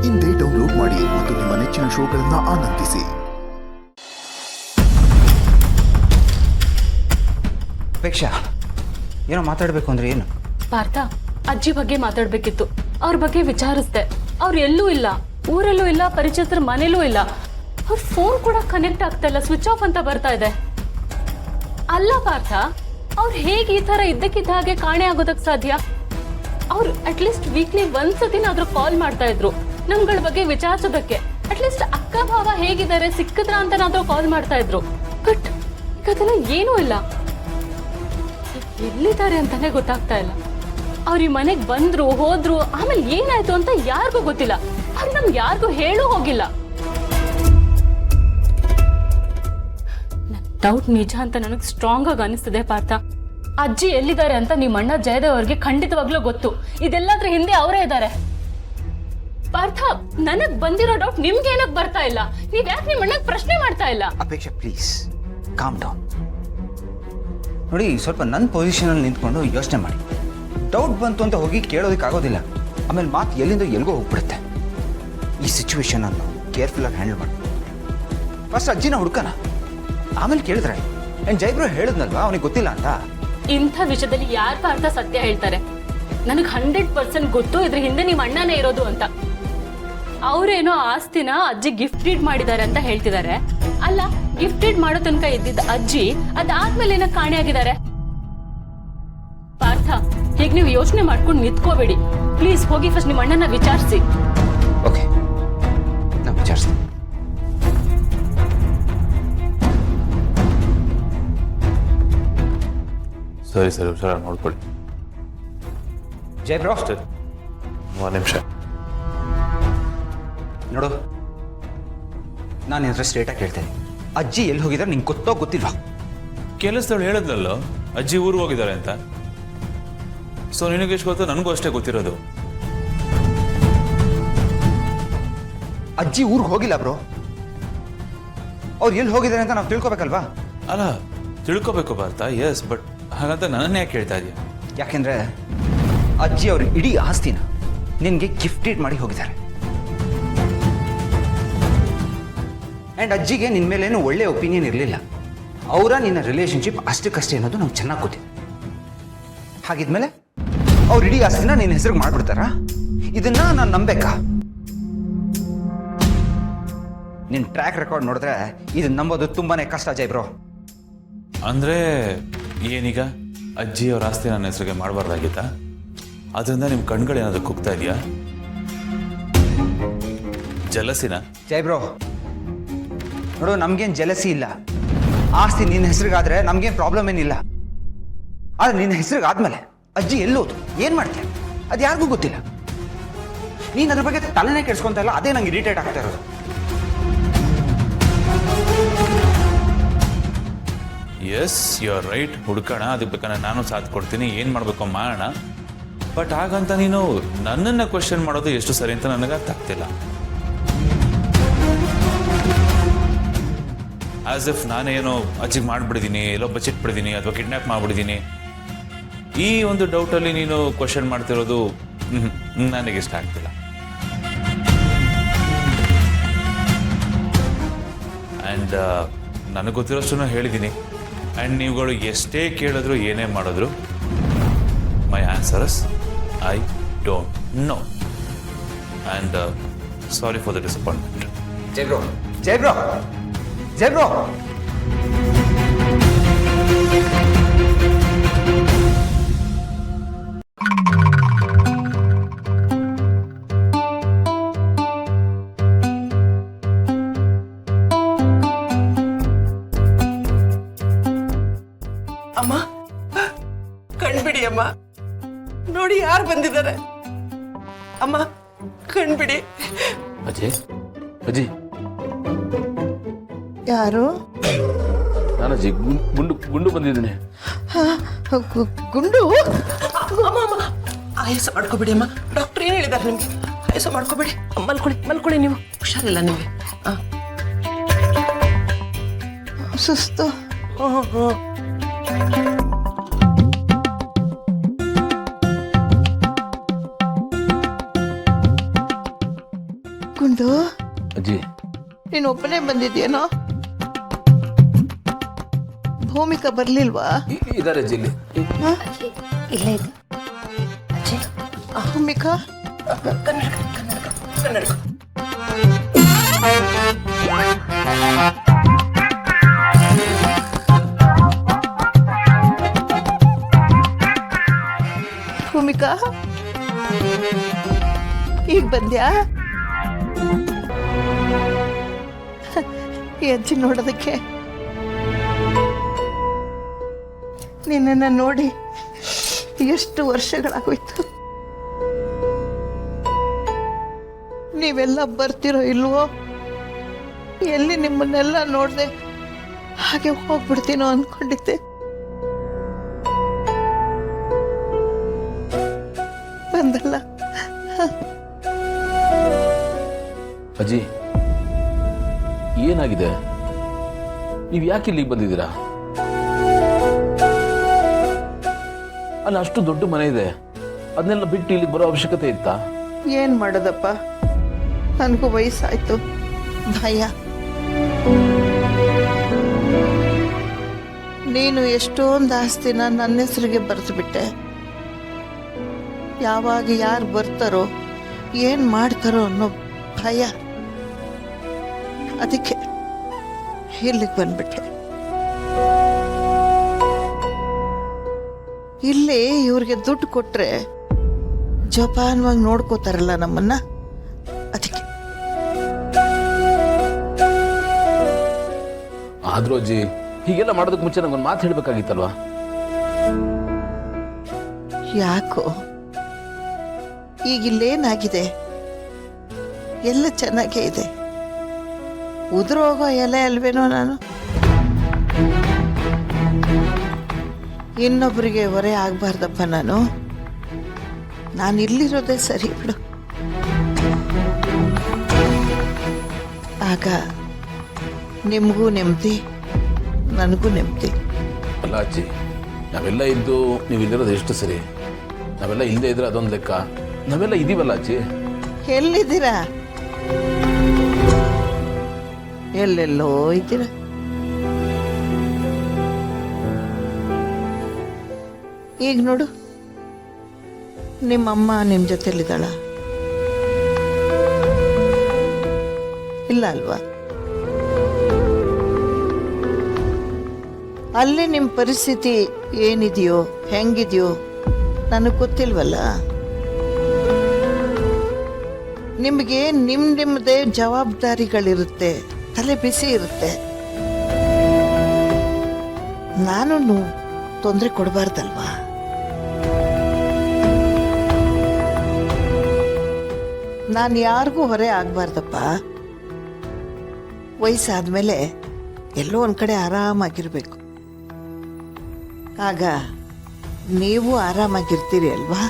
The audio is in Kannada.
ಇಂದೇ ಡೌನ್ಲೋಡ್ ಮಾಡಿ ಮತ್ತು ನಿಮ್ಮ ನೆಚ್ಚಿನ ಶೋಗಳನ್ನು ಆನಂದಿಸಿ. ಅಪೇಕ್ಷಾ, ಏನೋ ಮಾತಾಡಬೇಕು ಅಂದ್ರೆ ಏನು? ಪಾರ್ಥ, ಅಜ್ಜಿ ಬಗ್ಗೆ ಮಾತಾಡ್ಬೇಕಿತ್ತು. ಅವ್ರ ಬಗ್ಗೆ ವಿಚಾರಿಸ್ದೆ. ಅವ್ರು ಎಲ್ಲೂ ಇಲ್ಲ, ಊರಲ್ಲೂ ಇಲ್ಲ, ಪರಿಚಿತರ ಮನೇಲೂ ಇಲ್ಲ. ಅವ್ರ ಫೋನ್ ಕೂಡ ಕನೆಕ್ಟ್ ಆಗ್ತಾ ಇಲ್ಲ, ಸ್ವಿಚ್ ಆಫ್ ಅಂತ ಬರ್ತಾ ಇದೆ. ಅಲ್ಲ ಪಾರ್ಥ, ಅವ್ರು ಹೇಗೆ ಈ ತರ ಇದ್ದಕ್ಕಿದ್ದ ಹಾಗೆ ಕಾಣೆ ಆಗೋದಕ್ಕೆ ಸಾಧ್ಯ? ಅವ್ರು ಅಟ್ಲೀಸ್ಟ್ ವೀಕ್ಲಿ ಒಂದ್ಸತಿನಾದ್ರೂ ಕಾಲ್ ಮಾಡ್ತಾ ಇದ್ರು ನಮ್ಗಳ ಬಗ್ಗೆ ವಿಚಾರಿಸೋದಕ್ಕೆ. ಅಟ್ಲೀಸ್ಟ್ ಅಕ್ಕ ಭಾವ ಹೇಗಿದ್ದಾರೆ, ಸಿಕ್ಕಿದ್ರ ಅಂತನಾದ್ರೂ ಕಾಲ್ ಮಾಡ್ತಾ ಇದ್ರು. ಬಟ್ ಈಗ ಅದೆಲ್ಲ ಏನೂ ಇಲ್ಲ. ಎಲ್ಲಿದ್ದಾರೆ ಅಂತಾನೆ ಗೊತ್ತಾಗ್ತಾ ಇಲ್ಲ. ಅವ್ರ ಈ ಮನೆಗ್ ಬಂದ್ರು, ಹೋದ್ರು, ಆಮೇಲೆ ಏನಾಯ್ತು ಅಂತ ಯಾರಿಗೂ ಗೊತ್ತಿಲ್ಲ. ಅವ್ರು ನಮ್ಗೆ ಯಾರಿಗೂ ಹೇಳೂ ಹೋಗಿಲ್ಲ. ಡೌಟ್ ನಿಜ ಅಂತ ನನಗೆ ಸ್ಟ್ರಾಂಗ್ ಆಗಿ ಅನಿಸ್ತದೆ ಪಾರ್ಥ. ಅಜ್ಜಿ ಎಲ್ಲಿದ್ದಾರೆ ಅಂತ ನಿಮ್ಮ ಅಣ್ಣ ಜಯದೇವ್ ಅವ್ರಿಗೆ ಖಂಡಿತವಾಗ್ಲೂ ಗೊತ್ತು. ಇದೆಲ್ಲದ್ರ ಹಿಂದೆ ಅವರೇ ಇದ್ದಾರೆ. ಪಾರ್ಥ, ನನಗ್ ಬಂದಿರೋ ಡೌಟ್ ನಿಮ್ಗೆ ಏನಕ್ ಬರ್ತಾ ಇಲ್ಲ? ನೀವ್ ಯಾಕೆ ನಿಮ್ಮ ಅಣ್ಣಗ್ ಪ್ರಶ್ನೆ ಮಾಡ್ತಾ ಇಲ್ಲ? Apeksha, please calm down. ನೋಡಿ, ಸ್ವಲ್ಪ ನನ್ನ ಪೊಸಿಷನಲ್ಲಿ ನಿಂತ್ಕೊಂಡು ಯೋಚನೆ ಮಾಡಿ. ಡೌಟ್ ಬಂತು ಅಂತ ಹೋಗಿ ಕೇಳೋದಕ್ಕಾಗೋದಿಲ್ಲ. ಆಮೇಲೆ ಮಾತು ಎಲ್ಲಿಂದ ಎಲ್ಗೋ ಹೋಗ್ಬಿಡುತ್ತೆ. ಈ ಸಿಚುವೇಶನ್ ಅನ್ನು ಕೇರ್ಫುಲ್ಲಾಗಿ ಹ್ಯಾಂಡಲ್ ಮಾಡಿ. ಫಸ್ಟ್ ಅಜ್ಜಿನ ಹುಡ್ಕನ, ಆಮೇಲೆ ಕೇಳಿದ್ರೆ ಏನು ಜೈಬ್ರು ಹೇಳಿದ್ನಲ್ವಾ ಅವನಿಗೆ ಗೊತ್ತಿಲ್ಲ ಅಂತ. ಇಂಥ ವಿಷಯದಲ್ಲಿ ಯಾರು ಪಾರ್ಥ ಸತ್ಯ ಹೇಳ್ತಾರೆ? ನನಗೆ 100% ಗೊತ್ತು ಇದ್ರ ಹಿಂದೆ ನಿಮ್ಮ ಅಣ್ಣನೇ ಇರೋದು ಅಂತ. ಅವ್ರೇನೋ ಆಸ್ತಿನ ಅಜ್ಜಿ ಗಿಫ್ಟೆಡ್ ಮಾಡಿದ್ದಾರೆ ಅಂತ ಹೇಳ್ತಿದ್ದಾರೆ. ಅಲ್ಲ, ಗಿಫ್ಟೆಡ್ ಮಾಡೋ ತನಕ ಇದ್ದಿದ್ದ ಅಜ್ಜಿ ಅದಾದ್ಮೇಲೆ ಏನೋ ಕಾಣೆ ಆಗಿದ್ದಾರೆ. ಪಾರ್ಥ, ಹೀಗೆ ನೀವು ಯೋಚನೆ ಮಾಡ್ಕೊಂಡು ನಿಂತ್ಕೋಬೇಡಿ. ಪ್ಲೀಸ್ ಹೋಗಿ ಫಸ್ಟ್ ನಿಮ್ಮ ಅಣ್ಣನ ವಿಚಾರಿಸಿ. ಓಕೆ, ನಾನು ವಿಚಾರಿಸ್ತೀನಿ. ಸರಿ ಸರಿ, ಹುಷಾರಾಗಿ ನೋಡ್ಕೊಳ್ಳಿ. ಜೈಬ್ರೋ, ಒಂದು ನಿಮಿಷ ನೋಡು, ನಾನು ನಿನ್ನ ಹತ್ರ ಸ್ಟ್ರೇಟಾಗಿ ಕೇಳ್ತೇನೆ. ಅಜ್ಜಿ ಎಲ್ಲಿ ಹೋಗಿದ್ದಾರೆ ನಿಂಗೆ ಗೊತ್ತೋ ಗೊತ್ತಿಲ್ವಾ? ಕೆಲಸದವ್ಳು ಹೇಳಿದ್ಲಲ್ಲೋ ಅಜ್ಜಿ ಊರಿಗೆ ಹೋಗಿದ್ದಾರೆ ಅಂತ. ಸೊ ನಿನಗೆ ಎಷ್ಟು ಗೊತ್ತು? ನನಗೂ ಅಷ್ಟೇ ಗೊತ್ತಿರೋದು. ಅಜ್ಜಿ ಊರಿಗೆ ಹೋಗಿಲ್ಲ ಬ್ರೋ. ಅವ್ರು ಎಲ್ಲಿ ಹೋಗಿದ್ದಾರೆ ಅಂತ ನಾವು ತಿಳ್ಕೊಬೇಕಲ್ವಾ? ಅಲ್ಲ, ತಿಳ್ಕೊಬೇಕು ಪಾರ್ಥ, ಎಸ್. ಬಟ್ ಹಾಗಂತ ನನ್ನನ್ನೇ ಯಾಕೆ ಕೇಳ್ತಾ ಇದೆಯಾ? ಯಾಕೆಂದ್ರೆ ಅಜ್ಜಿ ಅವ್ರ ಇಡೀ ಆಸ್ತಿನ ನಿನಗೆ ಗಿಫ್ಟೆಡ್ ಮಾಡಿ ಹೋಗಿದ್ದಾರೆ. ಆ್ಯಂಡ್ ಅಜ್ಜಿಗೆ ನಿನ್ನ ಮೇಲೇನು ಒಳ್ಳೆ ಒಪಿನಿಯನ್ ಇರಲಿಲ್ಲ. ಅವರ ನಿನ್ನ ರಿಲೇಷನ್ಶಿಪ್ ಅಷ್ಟಕ್ಕಷ್ಟೇ ಅನ್ನೋದು ನಮ್ಗೆ ಚೆನ್ನಾಗಿ ಗೊತ್ತಿದೆ. ಹಾಗಿದ್ಮೇಲೆ ಅವ್ರ ಇಡೀ ಆಸ್ತಿನ ನಿನ್ನ ಹೆಸರಿಗೆ ಮಾಡ್ಬಿಡ್ತಾರಾ? ಇದನ್ನ ನಾನು ನಂಬೇಕಾ? ನಿನ್ನ ಟ್ರ್ಯಾಕ್ ರೆಕಾರ್ಡ್ ನೋಡಿದ್ರೆ ಇದನ್ನ ನಂಬೋದು ತುಂಬಾನೇ ಕಷ್ಟ ಜೈ ಬ್ರೋ. ಅಂದ್ರೆ ಏನೀಗ ಅಜ್ಜಿ ಅವ್ರ ಆಸ್ತಿ ನನ್ನ ಹೆಸರಿಗೆ ಮಾಡಬಾರ್ದಾಗಿತ್ತಾ? ಅದರಿಂದ ನಿಮ್ಮ ಕಣ್ಗಳು ಏನಾದ್ರು ಕುಗ್ತಾ ಇದೆಯಾ? ಜಲಸಿನ? ಜೈ ಬ್ರೋ, ನೋಡು, ನಮ್ಗೇನು ಜಲಸಿ ಇಲ್ಲ. ಆಸ್ತಿ ನಿನ್ನ ಹೆಸರಿಗಾದ್ರೆ ನಮ್ಗೇನು ಪ್ರಾಬ್ಲಮ್ ಏನಿಲ್ಲ. ಆದ್ರೆ ನಿನ್ನ ಹೆಸರಿಗಾದ್ಮೇಲೆ ಅಜ್ಜಿ ಎಲ್ಲೋದು, ಏನ್ ಮಾಡ್ತೀಯ, ಅದು ಯಾರಿಗೂ ಗೊತ್ತಿಲ್ಲ. ನೀನು ಅದ್ರ ಬಗ್ಗೆ ತಲೆನೇ ಕೆಡ್ಸ್ಕೊಂತ ಇಲ್ಲ. ಅದೇ ನಂಗೆ ಇರಿಟೇಟ್ ಆಗ್ತಾ ಇರೋದು. Yes, you are right. ಹುಡ್ಕೋಣ, ಅದಕ್ಕೆ ಬೇಕಾದ್ರೆ ನಾನು ಸಾಥ್ ಕೊಡ್ತೀನಿ. ಏನು ಮಾಡಬೇಕು ಮಾಡೋಣ. ಬಟ್ ಹಾಗಂತ ನೀನು ನನ್ನನ್ನು ಕ್ವಶನ್ ಮಾಡೋದು ಎಷ್ಟು ಸರಿ ಅಂತ ನನಗೆ ಅರ್ಥ ಆಗ್ತಿಲ್ಲ. ಆಸ್ ಇಫ್ ನಾನೇನೋ ಅಜ್ಜಿಗೆ ಮಾಡಿಬಿಡಿದ್ದೀನಿ, ಎಲ್ಲೋ ಬಚ್ಚಿಟ್ಬಿಡಿದ್ದೀನಿ ಅಥವಾ ಕಿಡ್ನ್ಯಾಪ್ ಮಾಡಿಬಿಡಿದ್ದೀನಿ. ಈ ಒಂದು ಡೌಟಲ್ಲಿ ನೀನು ಕ್ವಶನ್ ಮಾಡ್ತಿರೋದು ನನಗೆ ಇಷ್ಟ ಆಗ್ತಿಲ್ಲ. ಆ್ಯಂಡ್ ನನಗೆ ಗೊತ್ತಿರೋಷ್ಟು ಹೇಳಿದ್ದೀನಿ. ಆ್ಯಂಡ್ ನೀವುಗಳು ಎಷ್ಟೇ ಕೇಳಿದ್ರು ಏನೇ ಮಾಡಿದ್ರು my answers I don't know. And sorry for the disappointment. ಜೈ ಬ್ರೋ, ಜೈ ಬ್ರೋ, ಜೈ ಬ್ರೋ. ಅಮ್ಮ, ಕಣ್ಬಿಡಿ ಅಮ್ಮ. ನೋಡಿ ಯಾರು ಬಂದಿದ್ದಾರೆ. ಅಮ್ಮ, ಕಣ್ಬಿಡಿ. ಅಜ್ಜಿ, ಅಜ್ಜಿ, ಯಾರು? ನಾನು ಅಜ್ಜಿ, ಗುಂಡು ಬಂದಿದ್ದೀನಿ. ಗುಂಡು? ಅಮ್ಮ ಅಮ್ಮ, ಆಯಾಸ ಮಾಡ್ಕೋಬೇಡಿ ಅಮ್ಮ. ಡಾಕ್ಟರ್ ಏನು ಹೇಳಿದ್ದಾರೆ ನಿಮ್ಗೆ? ಆಯಾಸ ಮಾಡ್ಕೋಬೇಡಿ. ಮಲ್ಕೊಳ್ಳಿ ಮಲ್ಕೊಳ್ಳಿ, ನೀವು ಹುಷಾರಿಲ್ಲ ನಿಮಗೆ. ಸುಸ್ತು. ಗುಂಡು ಅಜ್ಜಿ ನೀನು ಒಬ್ಬನೇ ಬಂದಿದ್ಯೇನೋ? ಭೂಮಿಕಾ ಬರ್ಲಿಲ್ವಾ? ಇದಾರೆ ಅಜ್ಜಿ ಇಲ್ಲಿ. ಇಲ್ಲೇ ಇದೆ ಅಜ್ಜಿ. ಭೂಮಿಕಾ ಭೂಮಿಕಾ ಈಗ ಬಂದ್ಯಾ? ಈ ಅಜ್ಜಿ ನೋಡೋದಕ್ಕೆ ನಿನ್ನನ್ನು ನೋಡಿ ಎಷ್ಟು ವರ್ಷಗಳಾಗೋಯ್ತು. ನೀವೆಲ್ಲ ಬರ್ತಿರೋ ಇಲ್ವೋ, ಎಲ್ಲಿ ನಿಮ್ಮನ್ನೆಲ್ಲ ನೋಡ್ದೆ ಹಾಗೆ ಹೋಗ್ಬಿಡ್ತೀನೋ ಅನ್ಕೊಂಡಿದ್ದೆ. ಬಂದಲ್ಲ. ಅಜ್ಜಿ ಏನಾಗಿದೆ? ನೀವು ಯಾಕೆ ಇಲ್ಲಿಗೆ ಬಂದಿದ್ದೀರಾ? ಅಲ್ಲ, ಅಷ್ಟು ದೊಡ್ಡ ಮನೆ ಇದೆ, ಅದನ್ನೆಲ್ಲ ಬಿಟ್ಟು ಇಲ್ಲಿಗೆ ಬರೋ ಅವಶ್ಯಕತೆ ಇತ್ತಾ? ಏನ್ ಮಾಡೋದಪ್ಪ, ನನಗೂ ವಯಸ್ಸಾಯ್ತು, ಭಯ. ನೀನು ಎಷ್ಟೊಂದು ಆಸ್ತಿನ ನನ್ನ ಹೆಸರಿಗೆ ಬರೆದು ಬಿಟ್ಟೆ. ಯಾವಾಗ ಯಾರು ಬರ್ತಾರೋ ಏನ್ ಮಾಡ್ತಾರೋ ಅನ್ನೋ ಭಯ. ಅದಕ್ಕೆ ಇಲ್ಲಿಗೆ ಬಂದ್ಬಿಟ್ಟೆ. ಇಲ್ಲಿ ಇವ್ರಿಗೆ ದುಡ್ಡು ಕೊಟ್ರೆ ಜೋಪಾನವಾಗಿ ನೋಡ್ಕೋತಾರಲ್ಲ ನಮ್ಮನ್ನ, ಅದಕ್ಕೆ. ಆದ್ರೂ ಅಜ್ಜಿ, ಹೀಗೆಲ್ಲ ಮಾಡೋದಕ್ಕೆ ಮುಂಚೆ ನಂಗೊಂದು ಮಾತು ಹೇಳ್ಬೇಕಾಗಿತ್ತಲ್ವಾ? ಯಾಕೋ ಈಗಿಲ್ಲೇನಾಗಿದೆ? ಎಲ್ಲ ಚೆನ್ನಾಗೇ ಇದೆ. ಉದುರೋಗೋ ಎಲೆ ಅಲ್ವೇನೋ ನಾನು? ಇನ್ನೊಬ್ಬರಿಗೆ ಹೊರೆ ಆಗಬಾರ್ದಪ್ಪ ನಾನು. ಇಲ್ಲಿರೋದೇ ಸರಿ ಬಿಡು. ಆಗ ನಿಮಗೂ ನೆಮ್ಮದಿ, ನನಗೂ ನೆಮ್ಮದಿ. ಅಲ್ಲ ಅಜ್ಜಿ, ನಾವೆಲ್ಲ ಇದ್ದು ನೀವು ಇಲ್ಲಿರೋದು ಎಷ್ಟು ಸರಿ. ನಾವೆಲ್ಲ ಇಲ್ಲದೆ ಇದ್ರೆ ಅದೊಂದು ಲೆಕ್ಕ. ನಾವೆಲ್ಲ ಇದೀವಲ್ಲ ಅಜ್ಜಿ. ಎಲ್ಲಿದ್ದೀರಾ? ಎಲ್ಲೆಲ್ಲೋ ಇದ್ದೀರಾ. ಈಗ ನೋಡು, ನಿಮ್ಮಮ್ಮ ನಿಮ್ಮ ಜೊತೆಲಿದ್ದಾಳ? ಇಲ್ಲ ಅಲ್ವಾ? ಅಲ್ಲಿ ನಿಮ್ಮ ಪರಿಸ್ಥಿತಿ ಏನಿದೆಯೋ ಹೆಂಗಿದೆಯೋ ನನಗೆ ಗೊತ್ತಿಲ್ವಲ್ಲ. ನಿಮಗೆ ನಿಮ್ಮದೇ ಜವಾಬ್ದಾರಿಗಳಿರುತ್ತೆ, ತಲೆ ಬಿಸಿ ಇರುತ್ತೆ. ನಾನು ತೊಂದರೆ ಕೊಡಬಾರ್ದಲ್ವಾ? ನಾನು ಯಾರಿಗೂ ಹೊರೆ ಆಗಬಾರ್ದಪ್ಪ. ವಯಸ್ಸಾದ್ಮೇಲೆ ಎಲ್ಲೋ ಒಂದು ಕಡೆ ಆರಾಮಾಗಿರ್ಬೇಕು. ಆಗ ನೀವು ಆರಾಮಾಗಿರ್ತೀರಿ ಅಲ್ವಾ?